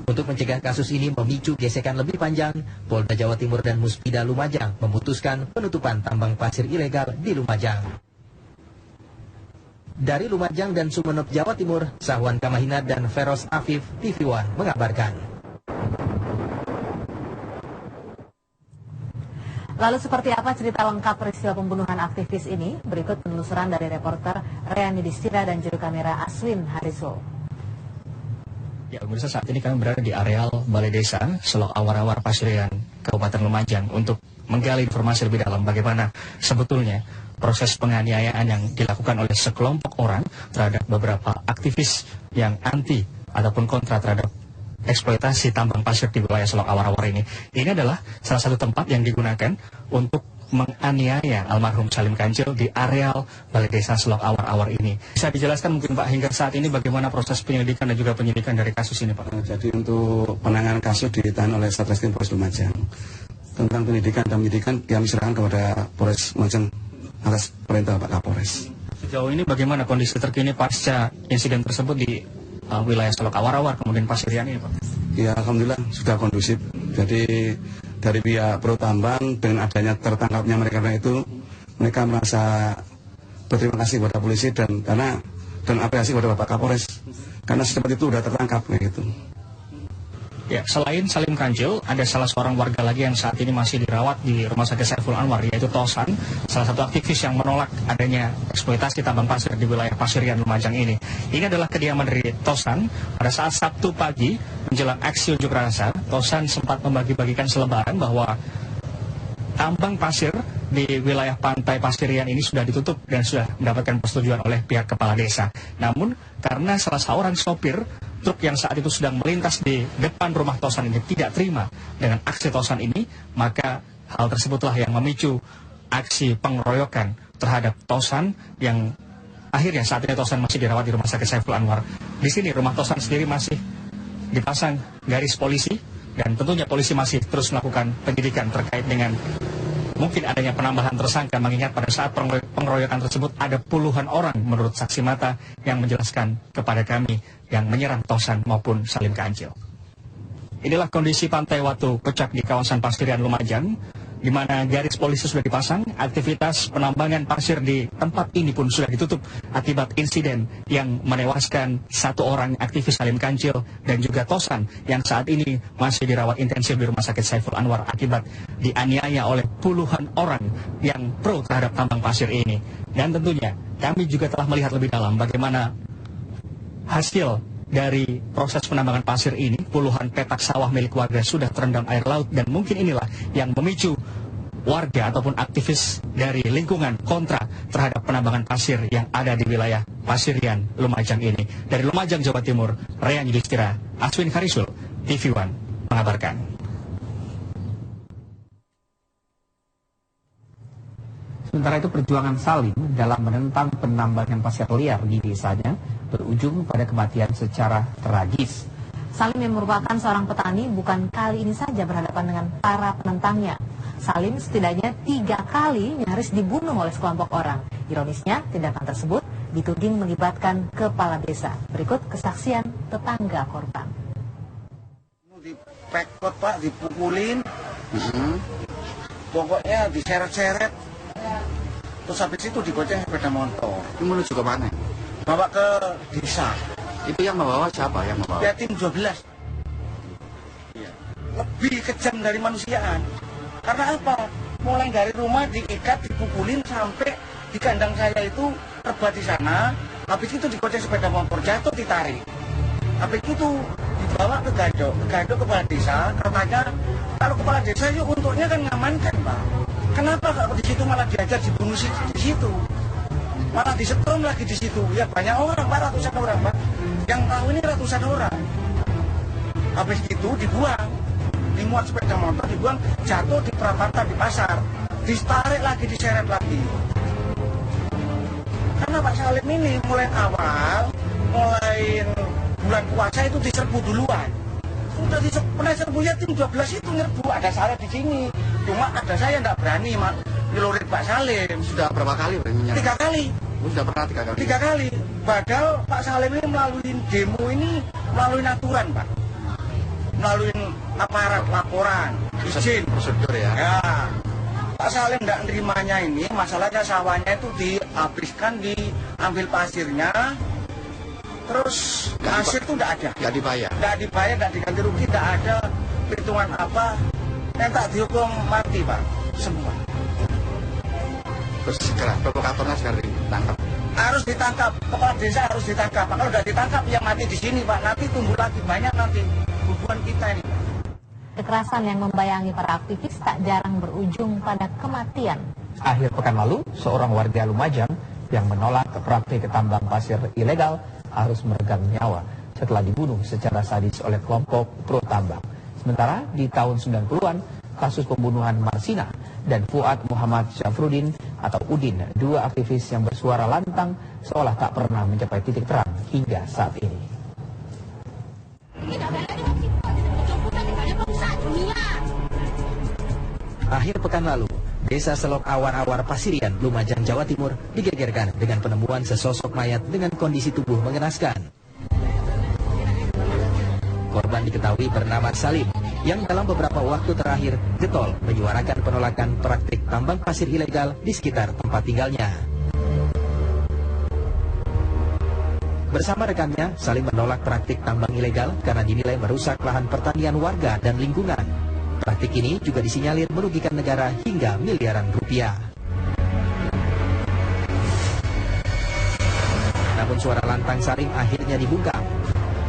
Untuk mencegah kasus ini memicu gesekan lebih panjang, Polda Jawa Timur dan Muspida Lumajang memutuskan penutupan tambang pasir ilegal di Lumajang. Dari Lumajang dan Sumeneb, Jawa Timur, Sahwan Kamahina dan Feros Afif, TV One mengabarkan. Lalu seperti apa cerita lengkap peristiwa pembunuhan aktivis ini? Berikut penelusuran dari reporter Rehan Yudhistira dan juru kamera Aswin Harisul. Ya, pemirsa, saat ini kami berada di areal Balai Desa Selok Awar-Awar Pasirian, Kabupaten Lumajang untuk menggali informasi lebih dalam bagaimana sebetulnya proses penganiayaan yang dilakukan oleh sekelompok orang terhadap beberapa aktivis yang anti ataupun kontra terhadap eksploitasi tambang pasir di wilayah Selok Awar-Awar ini. Ini adalah salah satu tempat yang digunakan untuk menganiaya almarhum Salim Kancil di areal Balai Desa Selok Awar-Awar ini. Bisa dijelaskan mungkin Pak hingga saat ini bagaimana proses penyelidikan dan juga penyidikan dari kasus ini Pak? Jadi untuk penanganan kasus ditahan oleh Satreskrim Polres Lumajang. Tentang penyidikan dan penyidikan kami serahkan kepada Polres Lumajang atas perintah Pak Kapolres. Sejauh ini bagaimana kondisi terkini pasca insiden tersebut di wilayah Selok Awar-Awar kemudian Pasirian ini Pak? Ya, alhamdulillah sudah kondusif. Jadi dari pihak pro tambang dengan adanya tertangkapnya mereka itu, mereka merasa berterima kasih kepada polisi dan apresiasi kepada Bapak Kapolres karena secepat itu sudah tertangkap kayak gitu. Ya, selain Salim Kancil, ada salah seorang warga lagi yang saat ini masih dirawat di Rumah Sakit Saiful Anwar, yaitu Tosan, salah satu aktivis yang menolak adanya eksploitasi tambang pasir di wilayah Pasirian Lumajang ini. Ini adalah kediaman dari Tosan. Pada saat Sabtu pagi, menjelang aksi unjuk rasa, Tosan sempat membagi-bagikan selebaran bahwa tambang pasir di wilayah pantai Pasirian ini sudah ditutup dan sudah mendapatkan persetujuan oleh pihak kepala desa. Namun, karena salah seorang sopir truk yang saat itu sedang melintas di depan rumah Tosan ini tidak terima dengan aksi Tosan ini, maka hal tersebutlah yang memicu aksi pengeroyokan terhadap Tosan yang akhirnya saat ini Tosan masih dirawat di Rumah Sakit Saiful Anwar. Di sini rumah Tosan sendiri masih dipasang garis polisi dan tentunya polisi masih terus melakukan penyidikan terkait dengan mungkin adanya penambahan tersangka, mengingat pada saat pengeroyokan tersebut ada puluhan orang menurut saksi mata yang menjelaskan kepada kami yang menyerang Tosan maupun Salim Kancil. Inilah kondisi pantai Watu Pecak di kawasan Pasirian Lumajang, di mana garis polisi sudah dipasang. Aktivitas penambangan pasir di tempat ini pun sudah ditutup akibat insiden yang menewaskan satu orang aktivis Salim Kancil dan juga Tosan yang saat ini masih dirawat intensif di Rumah Sakit Saiful Anwar akibat dianiaya oleh puluhan orang yang pro terhadap tambang pasir ini. Dan tentunya kami juga telah melihat lebih dalam bagaimana hasil dari proses penambangan pasir ini. Puluhan petak sawah milik warga sudah terendam air laut dan mungkin inilah yang memicu warga ataupun aktivis dari lingkungan kontra terhadap penambangan pasir yang ada di wilayah Pasirian Lumajang ini. Dari Lumajang, Jawa Timur, Rehan Yudhistira, Aswin Harisul, TV One mengabarkan. Sementara itu perjuangan Salim dalam menentang penambangan pasir liar di desanya berujung pada kematian secara tragis. Salim yang merupakan seorang petani bukan kali ini saja berhadapan dengan para penentangnya. Salim setidaknya 3 kali nyaris dibunuh oleh sekelompok orang. Ironisnya, tindakan tersebut dituding melibatkan kepala desa. Berikut kesaksian tetangga korban. Dipekot Pak, dipukulin, pokoknya diseret-seret. Terus habis itu digoceng sepeda motor. Itu menuju ke mana? Bawa ke desa. Itu yang membawa siapa? Yang membawa? Ya tim 12. Iya. Lebih kejam dari manusiaan. Karena apa? Mulai dari rumah diikat, dipukulin sampai di kandang saya itu terbuat di sana. Habis itu digoceng sepeda motor, jatuh ditarik. Habis itu dibawa ke Gadok kepala desa. Katanya kalau kepala desa yuk untuknya kan ngamankan Pak. Kenapa kalau di situ malah diajar dibunuh di situ? Malah disetrum lagi di situ. Ya banyak orang Pak, ratusan orang Pak. Yang tahu ini ratusan orang. Habis itu dibuang, dimuat sepeda motor, dibuang, jatuh di perapatan di pasar, ditarik lagi, diseret lagi. Karena Pak Salim ini mulai awal, mulai bulan puasa itu diserbu duluan. Sudah pernah serbu ya tim 12 itu nyerbu, ada saya di sini. Cuma ada saya tidak berani ngelurit Pak Salim. Sudah berapa kali berani? 3 kali. Sudah pernah 3 kali? 3 kali. Padahal Pak Salim ini melalui demo ini melalui aturan Pak. melalui aparat laporan, izin. Prosedur ya. Ya, Pak Salim tidak nerimanya ini, masalahnya sawahnya itu dihabiskan, diambil pasirnya, terus hasil itu tidak ada. Nggak dibayar. Tidak dibayar, tidak diganti rugi, tidak ada perhitungan apa. Yang tak dihukum mati, Pak, semua. Terus segera provokatornya segera ditangkap. Harus ditangkap, kepala desa harus ditangkap. Kalau sudah ditangkap, yang mati di sini, Pak. Nanti tumbuh lagi banyak nanti hubungan kita ini. Kekerasan yang membayangi para aktivis tak jarang berujung pada kematian. Akhir pekan lalu, seorang warga Lumajang yang menolak praktik tambang pasir ilegal harus meregang nyawa setelah dibunuh secara sadis oleh kelompok pro tambang. Sementara di tahun 90-an, kasus pembunuhan Marsina dan Fuad Muhammad Syafruddin atau Udin, dua aktivis yang bersuara lantang seolah tak pernah mencapai titik terang hingga saat ini. Akhir pekan lalu, Desa Selok Awar-Awar Pasirian, Lumajang, Jawa Timur digegerkan dengan penemuan sesosok mayat dengan kondisi tubuh mengenaskan. Korban diketahui bernama Salim, yang dalam beberapa waktu terakhir getol menyuarakan penolakan praktik tambang pasir ilegal di sekitar tempat tinggalnya. Bersama rekannya, Salim menolak praktik tambang ilegal karena dinilai merusak lahan pertanian warga dan lingkungan. Praktik ini juga disinyalir merugikan negara hingga miliaran rupiah. Namun suara lantang Salim akhirnya dibungkam.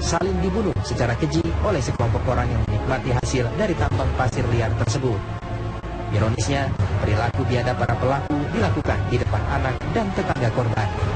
Salim dibunuh secara keji oleh sekelompok orang yang menikmati hasil dari tambang pasir liar tersebut. Ironisnya, perilaku biadab para pelaku dilakukan di depan anak dan tetangga korban.